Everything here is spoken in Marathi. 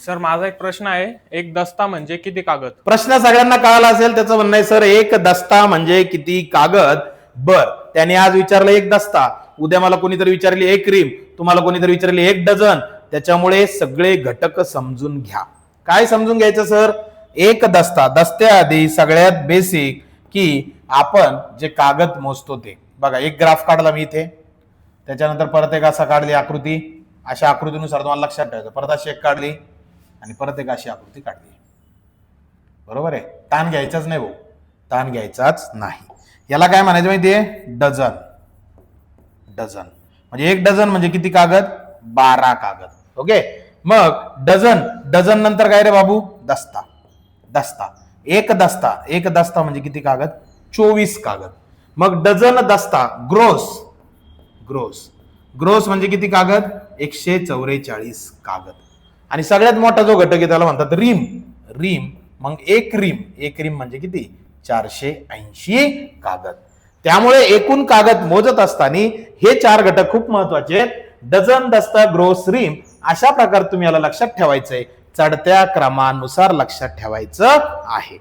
सर माझा एक प्रश्न आहे, एक दस्ता म्हणजे किती कागद? प्रश्न सगळ्यांना कळाला असेल. त्याचं म्हणणं आहे सर एक दस्ता म्हणजे किती कागद. बर, त्याने आज विचारलं एक दस्ता, उद्या मला कोणीतरी विचारली एक रिम, तुम्हाला कोणीतरी विचारली एक डझन. त्याच्यामुळे सगळे घटक समजून घ्या. काय समजून घ्यायचं सर? एक दस्ता, दस्त्याआधी सगळ्यात बेसिक की आपण जे कागद मोजतो ते बघा. एक ग्राफ काढला मी इथे, त्याच्यानंतर परत एक असा काढली आकृती. अशा आकृतीनुसार तुम्हाला लक्षात ठेवायचं. परत अशी एक काढली आणि परत एक अशी आकृती काढली. बरोबर आहे. ताण घ्यायचाच नाही भाऊ, ताण घ्यायचाच नाही. याला काय म्हणायचं माहितीये? डझन. डझन म्हणजे एक डझन म्हणजे किती कागद? 12 कागद. ओके. मग डझन, डझन नंतर काय रे बाबू? दस्ता. दस्ता, एक दस्ता, एक दस्ता म्हणजे किती कागद? 24 कागद. मग डझन दस्ता, ग्रोस. ग्रोस, ग्रोस म्हणजे किती कागद? 144 कागद. आणि सगळ्यात मोठा जो घटक आहे त्याला म्हणतात रिम. रिम मग एक रिम, एक रिम म्हणजे किती? 480 कागद. त्यामुळे एकूण कागद मोजत असताना हे 4 घटक खूप महत्वाचे आहेत. डझन, दस्ता, ग्रोस, रिम. अशा प्रकारे तुम्ही याला लक्षात ठेवायचंय. चढत्या क्रमानुसार लक्षात ठेवायचं आहे.